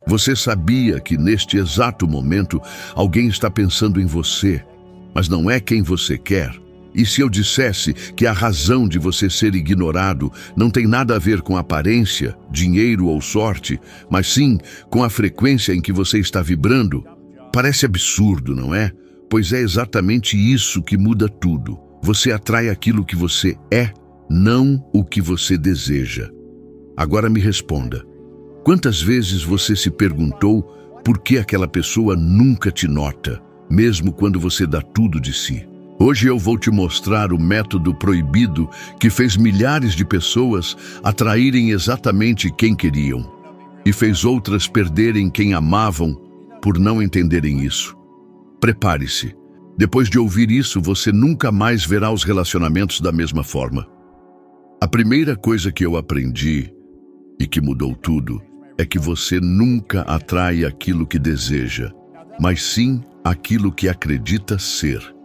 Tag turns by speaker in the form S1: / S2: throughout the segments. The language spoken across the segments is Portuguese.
S1: Você sabia que neste exato momento alguém está pensando em você, mas não é quem você quer? E se eu dissesse que a razão de você ser ignorado não tem nada a ver com aparência, dinheiro ou sorte, mas sim com a frequência em que você está vibrando? Parece absurdo, não é? Pois é exatamente isso que muda tudo. Você atrai aquilo que você é, não o que você deseja. Agora me responda. Quantas vezes você se perguntou por que aquela pessoa nunca te nota, mesmo quando você dá tudo de si? Hoje eu vou te mostrar o método proibido que fez milhares de pessoas atraírem exatamente quem queriam e fez outras perderem quem amavam por não entenderem isso. Prepare-se. Depois de ouvir isso, você nunca mais verá os relacionamentos da mesma forma. A primeira coisa que eu aprendi e que mudou tudo é que você nunca atrai aquilo que deseja, mas sim aquilo que acredita ser.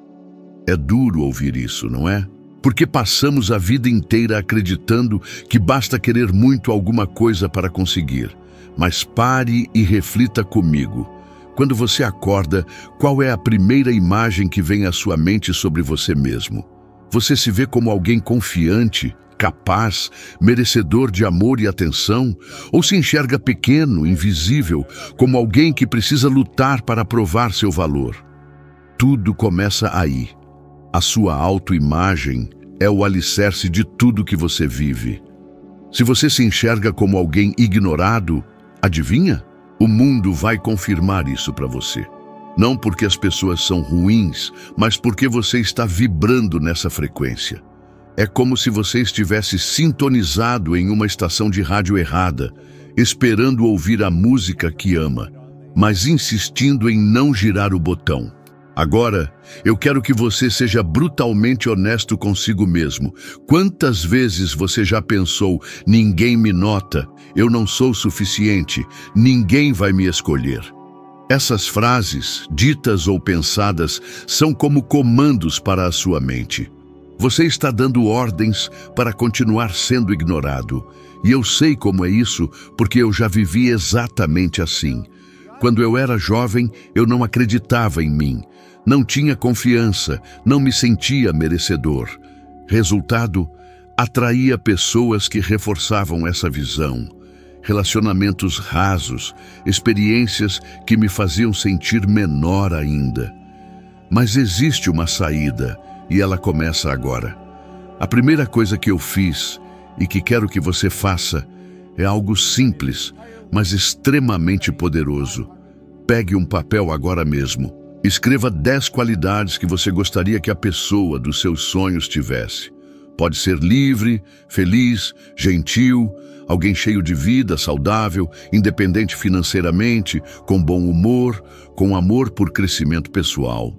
S1: É duro ouvir isso, não é? Porque passamos a vida inteira acreditando que basta querer muito alguma coisa para conseguir. Mas pare e reflita comigo. Quando você acorda, qual é a primeira imagem que vem à sua mente sobre você mesmo? Você se vê como alguém confiante, capaz, merecedor de amor e atenção? Ou se enxerga pequeno, invisível, como alguém que precisa lutar para provar seu valor? Tudo começa aí. A sua autoimagem é o alicerce de tudo que você vive. Se você se enxerga como alguém ignorado, adivinha? O mundo vai confirmar isso para você. Não porque as pessoas são ruins, mas porque você está vibrando nessa frequência. É como se você estivesse sintonizado em uma estação de rádio errada, esperando ouvir a música que ama, mas insistindo em não girar o botão. Agora, eu quero que você seja brutalmente honesto consigo mesmo. Quantas vezes você já pensou, ninguém me nota, eu não sou suficiente, ninguém vai me escolher? Essas frases, ditas ou pensadas, são como comandos para a sua mente. Você está dando ordens para continuar sendo ignorado. E eu sei como é isso, porque eu já vivi exatamente assim. Quando eu era jovem, eu não acreditava em mim. Não tinha confiança, não me sentia merecedor. Resultado, atraía pessoas que reforçavam essa visão. Relacionamentos rasos, experiências que me faziam sentir menor ainda. Mas existe uma saída, e ela começa agora. A primeira coisa que eu fiz, e que quero que você faça, é algo simples, mas extremamente poderoso. Pegue um papel agora mesmo. Escreva 10 qualidades que você gostaria que a pessoa dos seus sonhos tivesse. Pode ser livre, feliz, gentil, alguém cheio de vida, saudável, independente financeiramente, com bom humor, com amor por crescimento pessoal.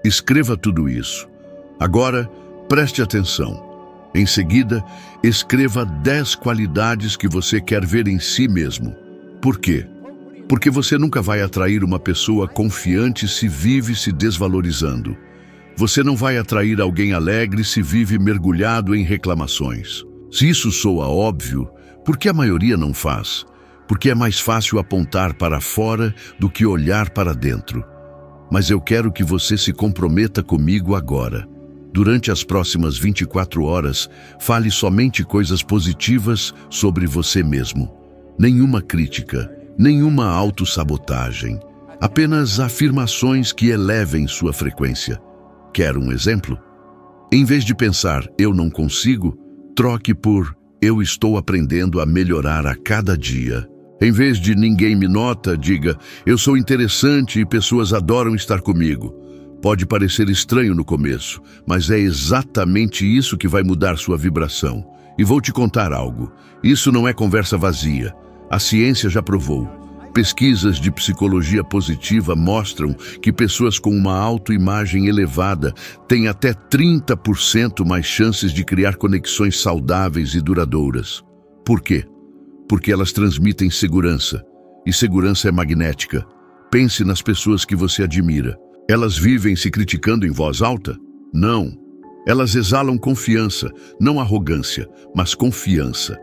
S1: Escreva tudo isso. Agora, preste atenção. Em seguida, escreva 10 qualidades que você quer ver em si mesmo. Por quê? Porque você nunca vai atrair uma pessoa confiante se vive se desvalorizando. Você não vai atrair alguém alegre se vive mergulhado em reclamações. Se isso soa óbvio, por que a maioria não faz? Porque é mais fácil apontar para fora do que olhar para dentro. Mas eu quero que você se comprometa comigo agora. Durante as próximas 24 horas, fale somente coisas positivas sobre você mesmo. Nenhuma crítica. Nenhuma autossabotagem, apenas afirmações que elevem sua frequência. Quer um exemplo? Em vez de pensar, eu não consigo, troque por, eu estou aprendendo a melhorar a cada dia. Em vez de ninguém me nota, diga, eu sou interessante e pessoas adoram estar comigo. Pode parecer estranho no começo, mas é exatamente isso que vai mudar sua vibração. E vou te contar algo, isso não é conversa vazia. A ciência já provou. Pesquisas de psicologia positiva mostram que pessoas com uma autoimagem elevada têm até 30% mais chances de criar conexões saudáveis e duradouras. Por quê? Porque elas transmitem segurança. E segurança é magnética. Pense nas pessoas que você admira. Elas vivem se criticando em voz alta? Não. Elas exalam confiança, não arrogância, mas confiança.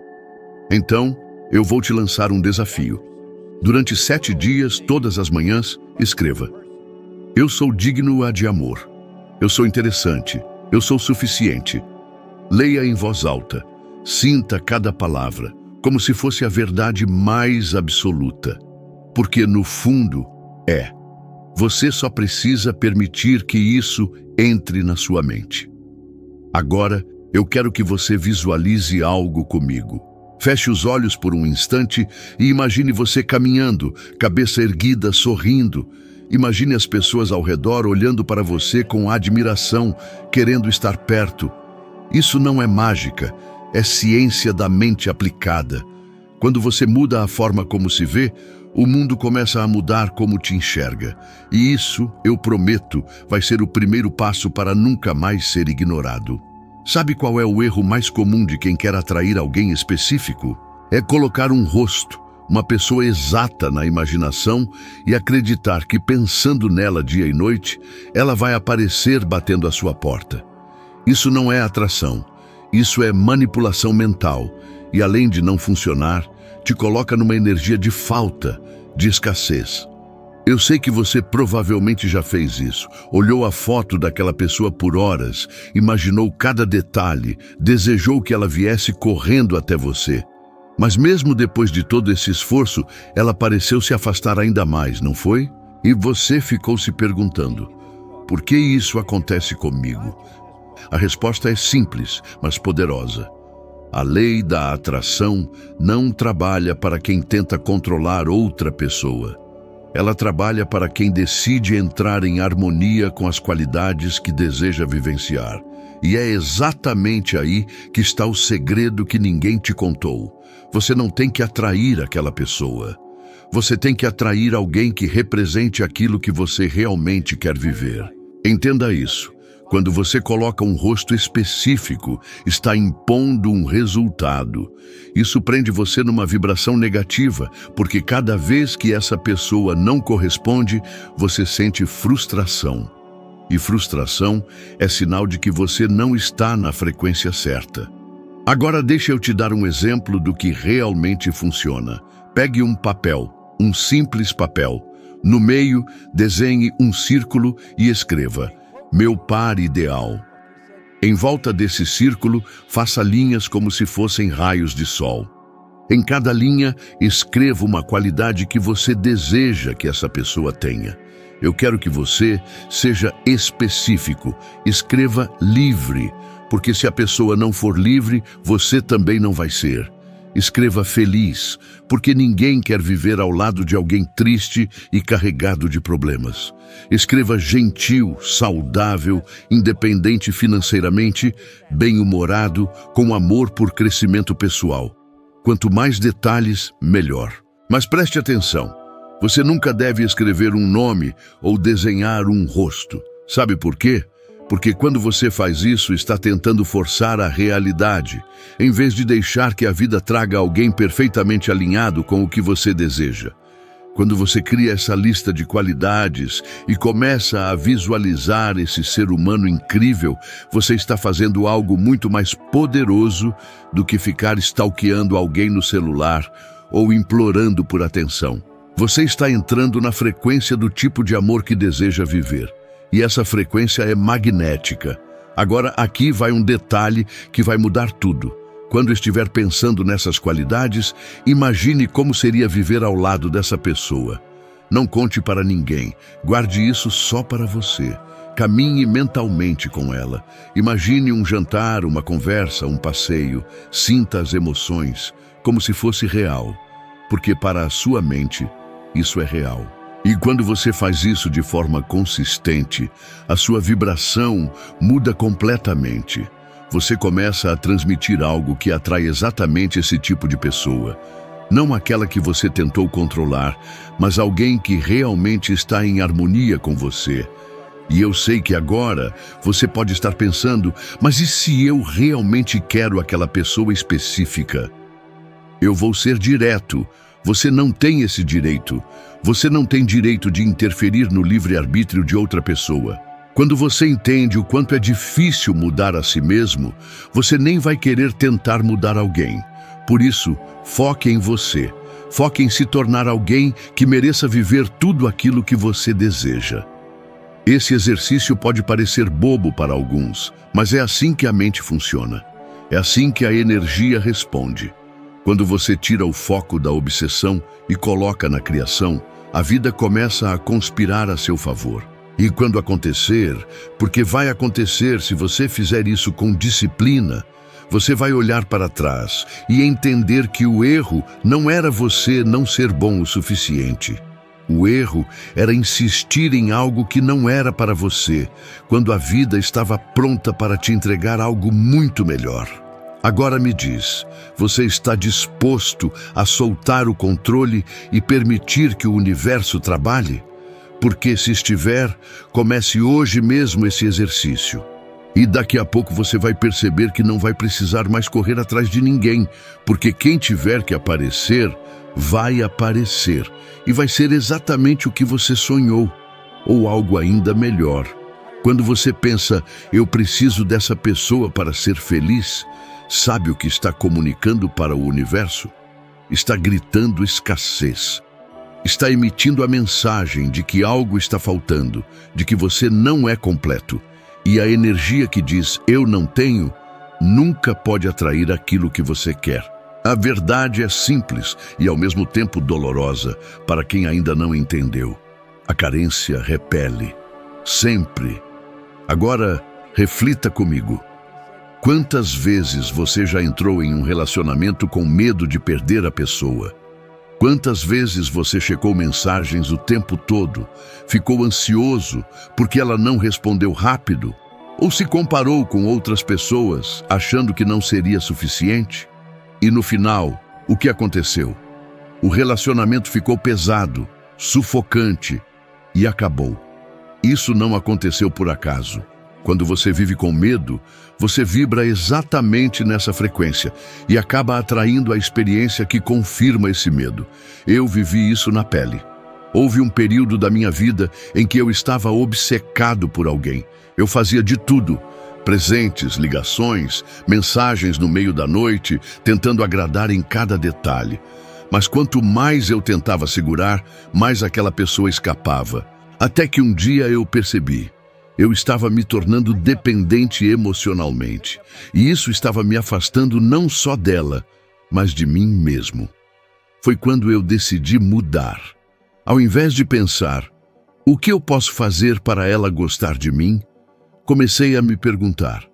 S1: Então, eu vou te lançar um desafio. Durante 7 dias, todas as manhãs, escreva: eu sou digno de amor. Eu sou interessante. Eu sou suficiente. Leia em voz alta. Sinta cada palavra, como se fosse a verdade mais absoluta. Porque, no fundo, é. Você só precisa permitir que isso entre na sua mente. Agora, eu quero que você visualize algo comigo. Feche os olhos por um instante e imagine você caminhando, cabeça erguida, sorrindo. Imagine as pessoas ao redor olhando para você com admiração, querendo estar perto. Isso não é mágica, é ciência da mente aplicada. Quando você muda a forma como se vê, o mundo começa a mudar como te enxerga. E isso, eu prometo, vai ser o primeiro passo para nunca mais ser ignorado. Sabe qual é o erro mais comum de quem quer atrair alguém específico? É colocar um rosto, uma pessoa exata na imaginação e acreditar que, pensando nela dia e noite, ela vai aparecer batendo à sua porta. Isso não é atração, isso é manipulação mental e, além de não funcionar, te coloca numa energia de falta, de escassez. Eu sei que você provavelmente já fez isso. Olhou a foto daquela pessoa por horas, imaginou cada detalhe, desejou que ela viesse correndo até você. Mas mesmo depois de todo esse esforço, ela pareceu se afastar ainda mais, não foi? E você ficou se perguntando: por que isso acontece comigo? A resposta é simples, mas poderosa. A lei da atração não trabalha para quem tenta controlar outra pessoa. Ela trabalha para quem decide entrar em harmonia com as qualidades que deseja vivenciar. E é exatamente aí que está o segredo que ninguém te contou. Você não tem que atrair aquela pessoa. Você tem que atrair alguém que represente aquilo que você realmente quer viver. Entenda isso. Quando você coloca um rosto específico, está impondo um resultado. Isso prende você numa vibração negativa, porque cada vez que essa pessoa não corresponde, você sente frustração. E frustração é sinal de que você não está na frequência certa. Agora deixa eu te dar um exemplo do que realmente funciona. Pegue um papel, um simples papel. No meio, desenhe um círculo e escreva: meu par ideal. Em volta desse círculo, faça linhas como se fossem raios de sol. Em cada linha, escreva uma qualidade que você deseja que essa pessoa tenha. Eu quero que você seja específico. Escreva livre, porque se a pessoa não for livre, você também não vai ser. Escreva feliz, porque ninguém quer viver ao lado de alguém triste e carregado de problemas. Escreva gentil, saudável, independente financeiramente, bem-humorado, com amor por crescimento pessoal. Quanto mais detalhes, melhor. Mas preste atenção, você nunca deve escrever um nome ou desenhar um rosto. Sabe por quê? Porque quando você faz isso, está tentando forçar a realidade, em vez de deixar que a vida traga alguém perfeitamente alinhado com o que você deseja. Quando você cria essa lista de qualidades e começa a visualizar esse ser humano incrível, você está fazendo algo muito mais poderoso do que ficar stalkeando alguém no celular ou implorando por atenção. Você está entrando na frequência do tipo de amor que deseja viver. E essa frequência é magnética. Agora, aqui vai um detalhe que vai mudar tudo. Quando estiver pensando nessas qualidades, imagine como seria viver ao lado dessa pessoa. Não conte para ninguém. Guarde isso só para você. Caminhe mentalmente com ela. Imagine um jantar, uma conversa, um passeio. Sinta as emoções, como se fosse real. Porque para a sua mente, isso é real. E quando você faz isso de forma consistente, a sua vibração muda completamente. Você começa a transmitir algo que atrai exatamente esse tipo de pessoa. Não aquela que você tentou controlar, mas alguém que realmente está em harmonia com você. E eu sei que agora você pode estar pensando, mas e se eu realmente quero aquela pessoa específica? Eu vou ser direto. Você não tem esse direito. Você não tem direito de interferir no livre-arbítrio de outra pessoa. Quando você entende o quanto é difícil mudar a si mesmo, você nem vai querer tentar mudar alguém. Por isso, foque em você. Foque em se tornar alguém que mereça viver tudo aquilo que você deseja. Esse exercício pode parecer bobo para alguns, mas é assim que a mente funciona. É assim que a energia responde. Quando você tira o foco da obsessão e coloca na criação, a vida começa a conspirar a seu favor. E quando acontecer, porque vai acontecer se você fizer isso com disciplina, você vai olhar para trás e entender que o erro não era você não ser bom o suficiente. O erro era insistir em algo que não era para você, quando a vida estava pronta para te entregar algo muito melhor. Agora me diz, você está disposto a soltar o controle e permitir que o universo trabalhe? Porque se estiver, comece hoje mesmo esse exercício. E daqui a pouco você vai perceber que não vai precisar mais correr atrás de ninguém, porque quem tiver que aparecer, vai aparecer. E vai ser exatamente o que você sonhou, ou algo ainda melhor. Quando você pensa, eu preciso dessa pessoa para ser feliz, sabe o que está comunicando para o universo? Está gritando escassez. Está emitindo a mensagem de que algo está faltando, de que você não é completo. E a energia que diz, eu não tenho, nunca pode atrair aquilo que você quer. A verdade é simples e ao mesmo tempo dolorosa para quem ainda não entendeu. A carência repele. Sempre. Agora, reflita comigo. Quantas vezes você já entrou em um relacionamento com medo de perder a pessoa? Quantas vezes você checou mensagens o tempo todo, ficou ansioso porque ela não respondeu rápido, ou se comparou com outras pessoas, achando que não seria suficiente? E no final, o que aconteceu? O relacionamento ficou pesado, sufocante e acabou. Isso não aconteceu por acaso. Quando você vive com medo, você vibra exatamente nessa frequência e acaba atraindo a experiência que confirma esse medo. Eu vivi isso na pele. Houve um período da minha vida em que eu estava obcecado por alguém. Eu fazia de tudo. Presentes, ligações, mensagens no meio da noite, tentando agradar em cada detalhe. Mas quanto mais eu tentava segurar, mais aquela pessoa escapava. Até que um dia eu percebi. Eu estava me tornando dependente emocionalmente. E isso estava me afastando não só dela, mas de mim mesmo. Foi quando eu decidi mudar. Ao invés de pensar, o que eu posso fazer para ela gostar de mim? Comecei a me perguntar,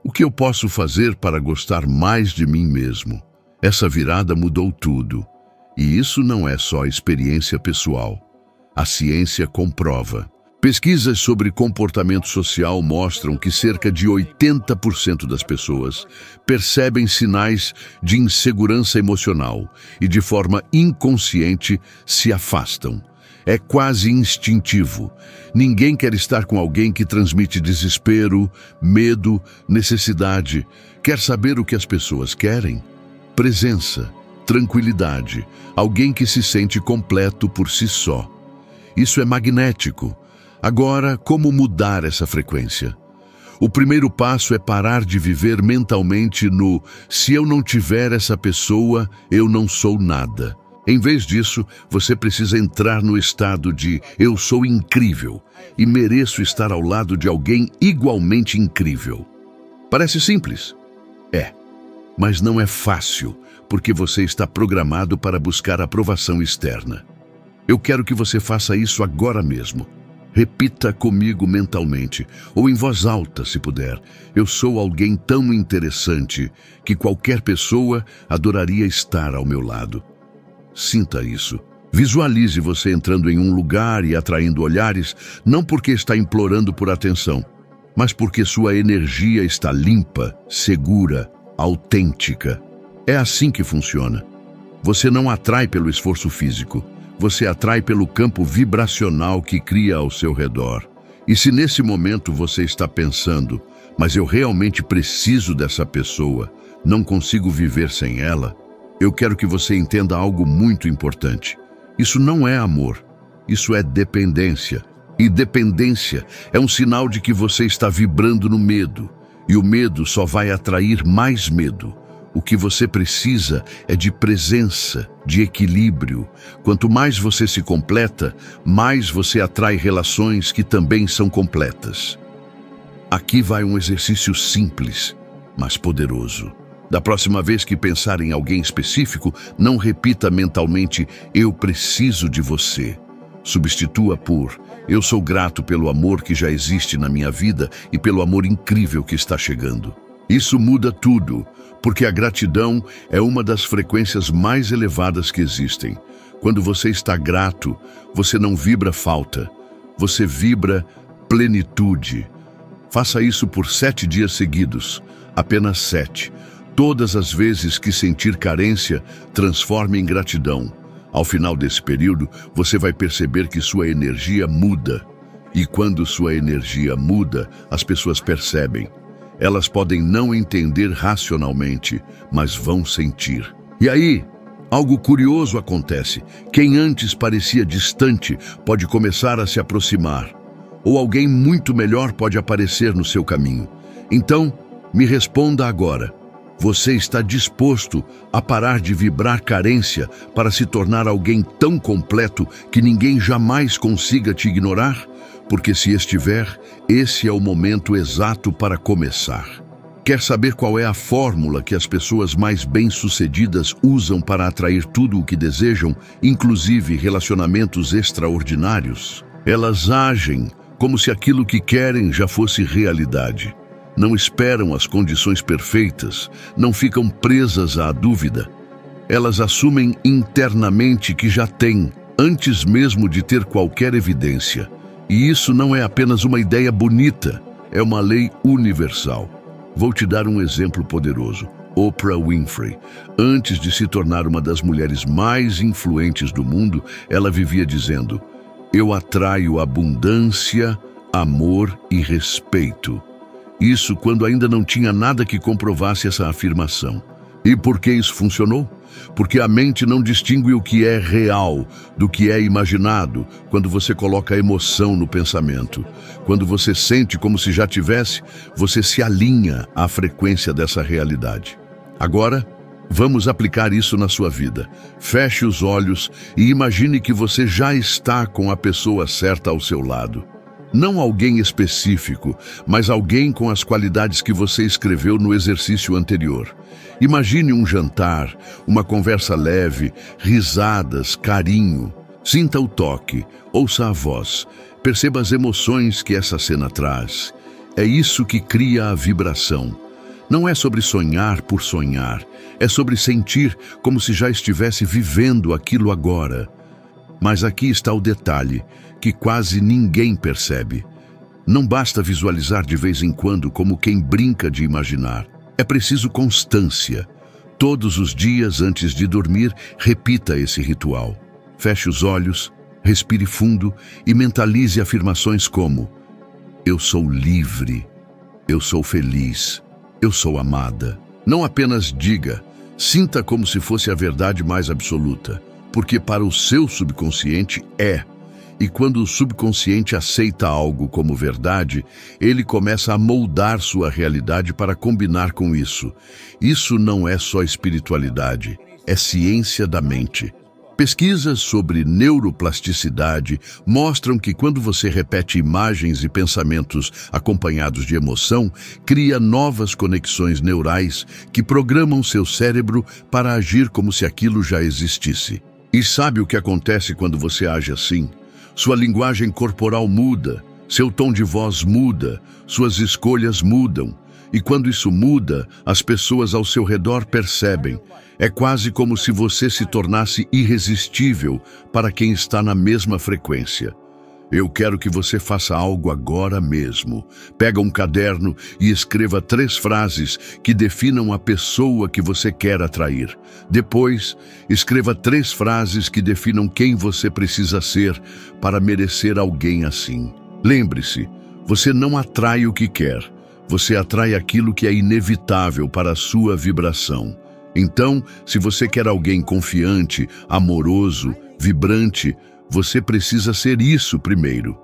S1: o que eu posso fazer para gostar mais de mim mesmo? Essa virada mudou tudo. E isso não é só experiência pessoal. A ciência comprova. Pesquisas sobre comportamento social mostram que cerca de 80% das pessoas percebem sinais de insegurança emocional e, de forma inconsciente, se afastam. É quase instintivo. Ninguém quer estar com alguém que transmite desespero, medo, necessidade. Quer saber o que as pessoas querem? Presença, tranquilidade, alguém que se sente completo por si só. Isso é magnético. Agora, como mudar essa frequência? O primeiro passo é parar de viver mentalmente no se eu não tiver essa pessoa, eu não sou nada. Em vez disso, você precisa entrar no estado de eu sou incrível e mereço estar ao lado de alguém igualmente incrível. Parece simples? É, mas não é fácil, porque você está programado para buscar aprovação externa. Eu quero que você faça isso agora mesmo. Repita comigo mentalmente, ou em voz alta, se puder. Eu sou alguém tão interessante que qualquer pessoa adoraria estar ao meu lado. Sinta isso. Visualize você entrando em um lugar e atraindo olhares, não porque está implorando por atenção, mas porque sua energia está limpa, segura, autêntica. É assim que funciona. Você não atrai pelo esforço físico. Você atrai pelo campo vibracional que cria ao seu redor. E se nesse momento você está pensando, mas eu realmente preciso dessa pessoa, não consigo viver sem ela, eu quero que você entenda algo muito importante. Isso não é amor, isso é dependência. E dependência é um sinal de que você está vibrando no medo. E o medo só vai atrair mais medo. O que você precisa é de presença, de equilíbrio. Quanto mais você se completa, mais você atrai relações que também são completas. Aqui vai um exercício simples, mas poderoso. Da próxima vez que pensar em alguém específico, não repita mentalmente "eu preciso de você". Substitua por "eu sou grato pelo amor que já existe na minha vida e pelo amor incrível que está chegando". Isso muda tudo, porque a gratidão é uma das frequências mais elevadas que existem. Quando você está grato, você não vibra falta, você vibra plenitude. Faça isso por 7 dias seguidos, apenas 7. Todas as vezes que sentir carência, transforme em gratidão. Ao final desse período, você vai perceber que sua energia muda. E quando sua energia muda, as pessoas percebem. Elas podem não entender racionalmente, mas vão sentir. E aí, algo curioso acontece. Quem antes parecia distante pode começar a se aproximar. Ou alguém muito melhor pode aparecer no seu caminho. Então, me responda agora. Você está disposto a parar de vibrar carência para se tornar alguém tão completo que ninguém jamais consiga te ignorar? Porque se estiver, esse é o momento exato para começar. Quer saber qual é a fórmula que as pessoas mais bem-sucedidas usam para atrair tudo o que desejam, inclusive relacionamentos extraordinários? Elas agem como se aquilo que querem já fosse realidade. Não esperam as condições perfeitas, não ficam presas à dúvida. Elas assumem internamente que já têm, antes mesmo de ter qualquer evidência. E isso não é apenas uma ideia bonita, é uma lei universal. Vou te dar um exemplo poderoso. Oprah Winfrey. Antes de se tornar uma das mulheres mais influentes do mundo, ela vivia dizendo: "Eu atraio abundância, amor e respeito". Isso quando ainda não tinha nada que comprovasse essa afirmação. E por que isso funcionou? Porque a mente não distingue o que é real do que é imaginado quando você coloca emoção no pensamento. Quando você sente como se já tivesse, você se alinha à frequência dessa realidade. Agora, vamos aplicar isso na sua vida. Feche os olhos e imagine que você já está com a pessoa certa ao seu lado. Não alguém específico, mas alguém com as qualidades que você escreveu no exercício anterior. Imagine um jantar, uma conversa leve, risadas, carinho. Sinta o toque, ouça a voz, perceba as emoções que essa cena traz. É isso que cria a vibração. Não é sobre sonhar por sonhar, é sobre sentir como se já estivesse vivendo aquilo agora. Mas aqui está o detalhe, que quase ninguém percebe. Não basta visualizar de vez em quando como quem brinca de imaginar. É preciso constância. Todos os dias antes de dormir, repita esse ritual. Feche os olhos, respire fundo e mentalize afirmações como: "Eu sou livre, eu sou feliz, eu sou amada". Não apenas diga, sinta como se fosse a verdade mais absoluta, porque para o seu subconsciente é. E quando o subconsciente aceita algo como verdade, ele começa a moldar sua realidade para combinar com isso. Isso não é só espiritualidade, é ciência da mente. Pesquisas sobre neuroplasticidade mostram que quando você repete imagens e pensamentos acompanhados de emoção, cria novas conexões neurais que programam seu cérebro para agir como se aquilo já existisse. E sabe o que acontece quando você age assim? Sua linguagem corporal muda, seu tom de voz muda, suas escolhas mudam. E quando isso muda, as pessoas ao seu redor percebem. É quase como se você se tornasse irresistível para quem está na mesma frequência. Eu quero que você faça algo agora mesmo. Pega um caderno e escreva 3 frases que definam a pessoa que você quer atrair. Depois, escreva 3 frases que definam quem você precisa ser para merecer alguém assim. Lembre-se, você não atrai o que quer. Você atrai aquilo que é inevitável para a sua vibração. Então, se você quer alguém confiante, amoroso, vibrante, você precisa ser isso primeiro.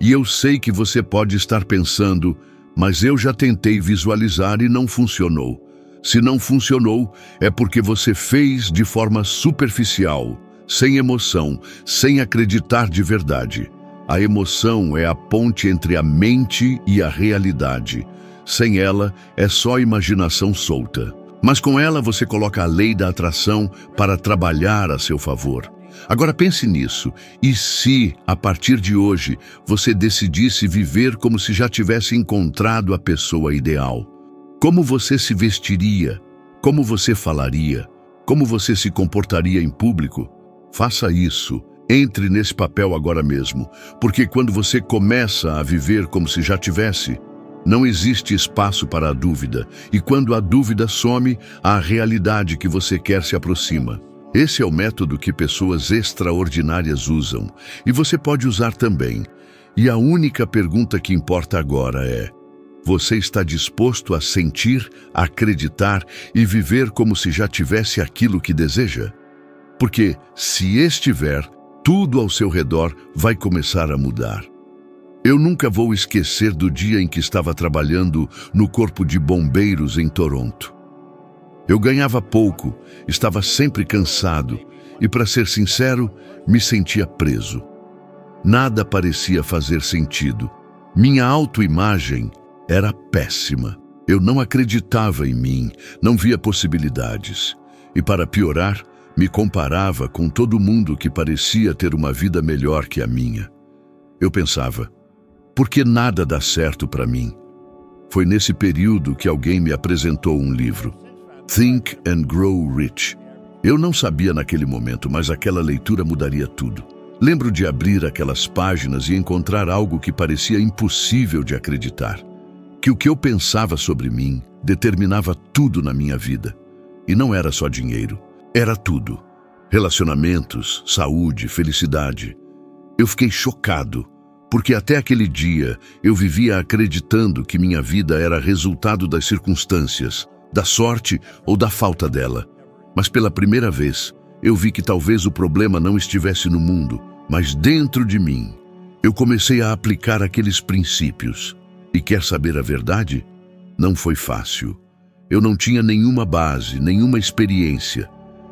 S1: E eu sei que você pode estar pensando, mas eu já tentei visualizar e não funcionou. Se não funcionou, é porque você fez de forma superficial, sem emoção, sem acreditar de verdade. A emoção é a ponte entre a mente e a realidade. Sem ela, é só imaginação solta. Mas com ela você coloca a lei da atração para trabalhar a seu favor. Agora pense nisso. E se, a partir de hoje, você decidisse viver como se já tivesse encontrado a pessoa ideal? Como você se vestiria? Como você falaria? Como você se comportaria em público? Faça isso. Entre nesse papel agora mesmo, porque quando você começa a viver como se já tivesse, não existe espaço para a dúvida, e quando a dúvida some, a realidade que você quer se aproxima. Esse é o método que pessoas extraordinárias usam, e você pode usar também. E a única pergunta que importa agora é: você está disposto a sentir, acreditar e viver como se já tivesse aquilo que deseja? Porque, se estiver, tudo ao seu redor vai começar a mudar. Eu nunca vou esquecer do dia em que estava trabalhando no Corpo de Bombeiros em Toronto. Eu ganhava pouco, estava sempre cansado e, para ser sincero, me sentia preso. Nada parecia fazer sentido. Minha autoimagem era péssima. Eu não acreditava em mim, não via possibilidades. E, para piorar, me comparava com todo mundo que parecia ter uma vida melhor que a minha. Eu pensava: por que nada dá certo para mim? Foi nesse período que alguém me apresentou um livro, Think and Grow Rich. Eu não sabia naquele momento, mas aquela leitura mudaria tudo. Lembro de abrir aquelas páginas e encontrar algo que parecia impossível de acreditar. Que o que eu pensava sobre mim determinava tudo na minha vida. E não era só dinheiro. Era tudo. Relacionamentos, saúde, felicidade. Eu fiquei chocado, porque até aquele dia eu vivia acreditando que minha vida era resultado das circunstâncias, da sorte ou da falta dela. Mas pela primeira vez, eu vi que talvez o problema não estivesse no mundo, mas dentro de mim. Eu comecei a aplicar aqueles princípios. E quer saber a verdade? Não foi fácil. Eu não tinha nenhuma base, nenhuma experiência.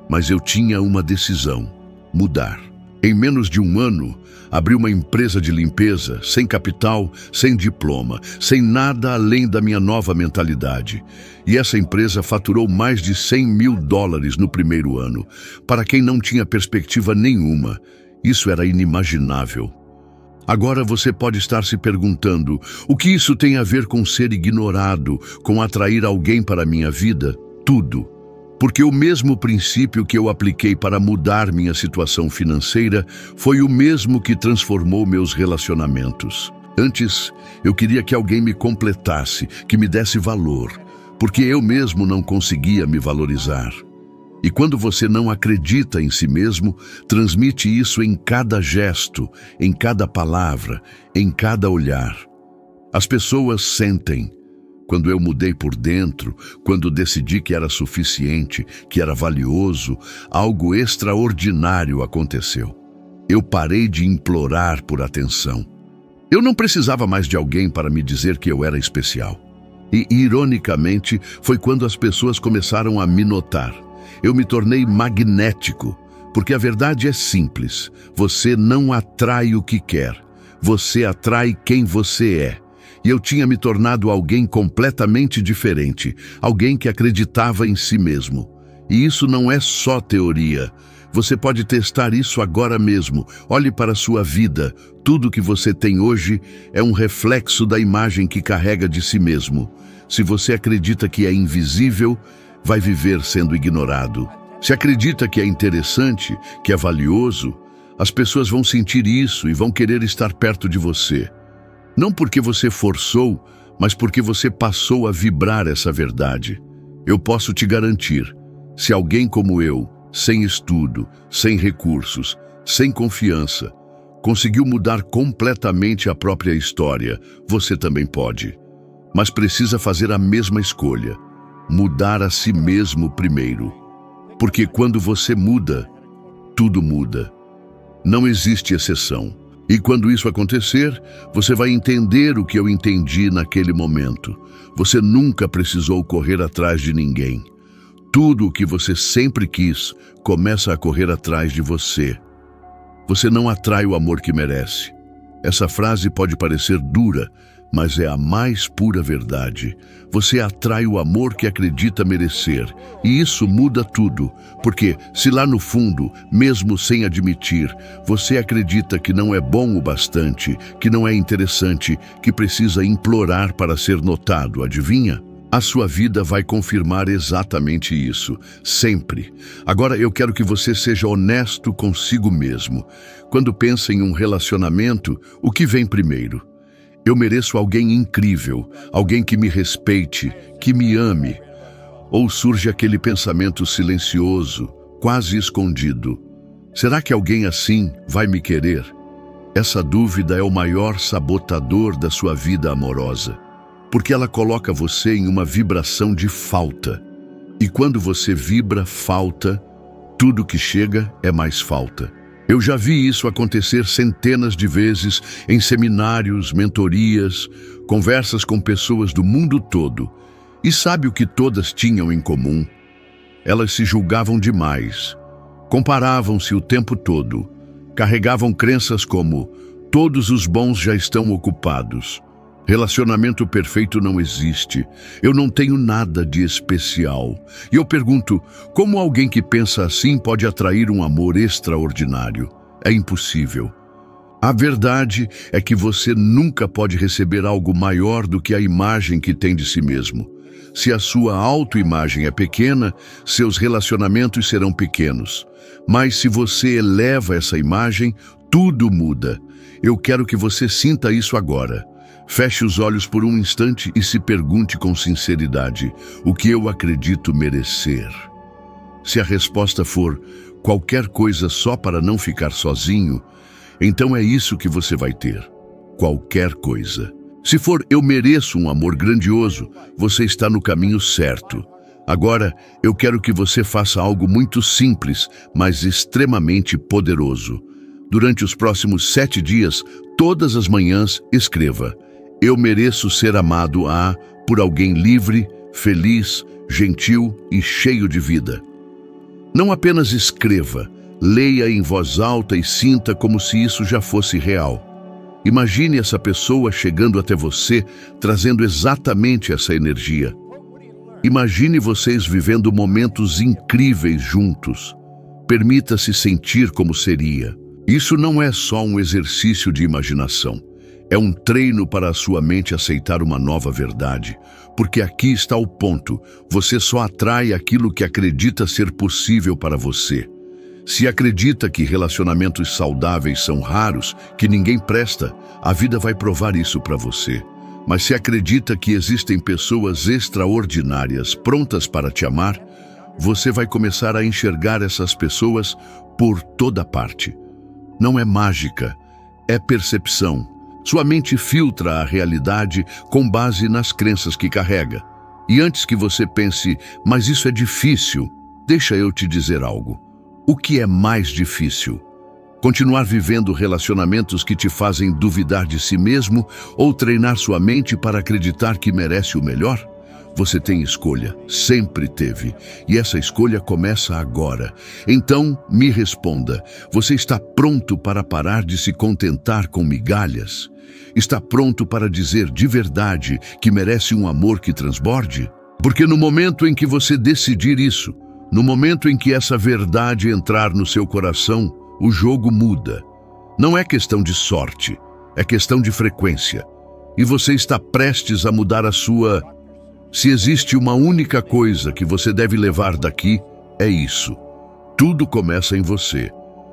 S1: Mas eu tinha uma decisão: mudar. Em menos de um ano, abri uma empresa de limpeza, sem capital, sem diploma, sem nada além da minha nova mentalidade. E essa empresa faturou mais de $100 mil no primeiro ano. Para quem não tinha perspectiva nenhuma, isso era inimaginável. Agora você pode estar se perguntando: o que isso tem a ver com ser ignorado, com atrair alguém para a minha vida? Tudo. Porque o mesmo princípio que eu apliquei para mudar minha situação financeira foi o mesmo que transformou meus relacionamentos. Antes, eu queria que alguém me completasse, que me desse valor, porque eu mesmo não conseguia me valorizar. E quando você não acredita em si mesmo, transmite isso em cada gesto, em cada palavra, em cada olhar. As pessoas sentem. Quando eu mudei por dentro, quando decidi que era suficiente, que era valioso, algo extraordinário aconteceu. Eu parei de implorar por atenção. Eu não precisava mais de alguém para me dizer que eu era especial. E, ironicamente, foi quando as pessoas começaram a me notar. Eu me tornei magnético, porque a verdade é simples. Você não atrai o que quer, você atrai quem você é. E eu tinha me tornado alguém completamente diferente, alguém que acreditava em si mesmo. E isso não é só teoria. Você pode testar isso agora mesmo. Olhe para a sua vida. Tudo que você tem hoje é um reflexo da imagem que carrega de si mesmo. Se você acredita que é invisível, vai viver sendo ignorado. Se acredita que é interessante, que é valioso, as pessoas vão sentir isso e vão querer estar perto de você. Não porque você forçou, mas porque você passou a vibrar essa verdade. Eu posso te garantir, se alguém como eu, sem estudo, sem recursos, sem confiança, conseguiu mudar completamente a própria história, você também pode. Mas precisa fazer a mesma escolha: mudar a si mesmo primeiro. Porque quando você muda, tudo muda. Não existe exceção. E quando isso acontecer, você vai entender o que eu entendi naquele momento. Você nunca precisou correr atrás de ninguém. Tudo o que você sempre quis começa a correr atrás de você. Você não atrai o amor que merece. Essa frase pode parecer dura, mas é a mais pura verdade. Você atrai o amor que acredita merecer, e isso muda tudo, porque se lá no fundo, mesmo sem admitir, você acredita que não é bom o bastante, que não é interessante, que precisa implorar para ser notado, adivinha? A sua vida vai confirmar exatamente isso, sempre. Agora eu quero que você seja honesto consigo mesmo. Quando pensa em um relacionamento, o que vem primeiro? Eu mereço alguém incrível, alguém que me respeite, que me ame. Ou surge aquele pensamento silencioso, quase escondido. Será que alguém assim vai me querer? Essa dúvida é o maior sabotador da sua vida amorosa, porque ela coloca você em uma vibração de falta. E quando você vibra falta, tudo que chega é mais falta. Eu já vi isso acontecer centenas de vezes em seminários, mentorias, conversas com pessoas do mundo todo. E sabe o que todas tinham em comum? Elas se julgavam demais, comparavam-se o tempo todo, carregavam crenças como todos os bons já estão ocupados. Relacionamento perfeito não existe. Eu não tenho nada de especial. E eu pergunto, como alguém que pensa assim pode atrair um amor extraordinário? É impossível. A verdade é que você nunca pode receber algo maior do que a imagem que tem de si mesmo. Se a sua autoimagem é pequena, seus relacionamentos serão pequenos. Mas se você eleva essa imagem, tudo muda. Eu quero que você sinta isso agora. Feche os olhos por um instante e se pergunte com sinceridade: o que eu acredito merecer? Se a resposta for qualquer coisa só para não ficar sozinho, então é isso que você vai ter. Qualquer coisa. Se for eu mereço um amor grandioso, você está no caminho certo. Agora, eu quero que você faça algo muito simples, mas extremamente poderoso. Durante os próximos 7 dias, todas as manhãs, escreva: eu mereço ser amado por alguém livre, feliz, gentil e cheio de vida. Não apenas escreva, leia em voz alta e sinta como se isso já fosse real. Imagine essa pessoa chegando até você, trazendo exatamente essa energia. Imagine vocês vivendo momentos incríveis juntos. Permita-se sentir como seria. Isso não é só um exercício de imaginação. É um treino para a sua mente aceitar uma nova verdade, porque aqui está o ponto: você só atrai aquilo que acredita ser possível para você. Se acredita que relacionamentos saudáveis são raros, que ninguém presta, a vida vai provar isso para você. Mas se acredita que existem pessoas extraordinárias prontas para te amar, você vai começar a enxergar essas pessoas por toda parte. Não é mágica, é percepção. Sua mente filtra a realidade com base nas crenças que carrega. E antes que você pense, mas isso é difícil, deixa eu te dizer algo. O que é mais difícil? Continuar vivendo relacionamentos que te fazem duvidar de si mesmo ou treinar sua mente para acreditar que merece o melhor? Você tem escolha, sempre teve, e essa escolha começa agora. Então, me responda, você está pronto para parar de se contentar com migalhas? Está pronto para dizer de verdade que merece um amor que transborde? Porque no momento em que você decidir isso, no momento em que essa verdade entrar no seu coração, o jogo muda. Não é questão de sorte, é questão de frequência. E você está prestes a mudar a sua... Se existe uma única coisa que você deve levar daqui, é isso. Tudo começa em você.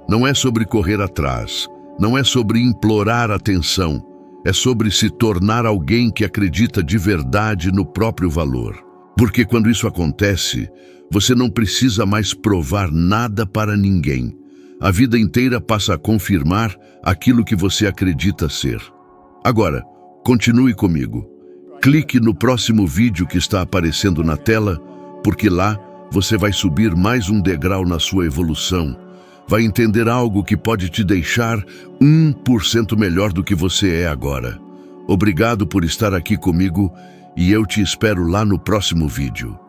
S1: Não é sobre correr atrás, não é sobre implorar atenção, é sobre se tornar alguém que acredita de verdade no próprio valor. Porque quando isso acontece, você não precisa mais provar nada para ninguém. A vida inteira passa a confirmar aquilo que você acredita ser. Agora, continue comigo. Clique no próximo vídeo que está aparecendo na tela, porque lá você vai subir mais um degrau na sua evolução. vai entender algo que pode te deixar 1% melhor do que você é agora. Obrigado por estar aqui comigo e eu te espero lá no próximo vídeo.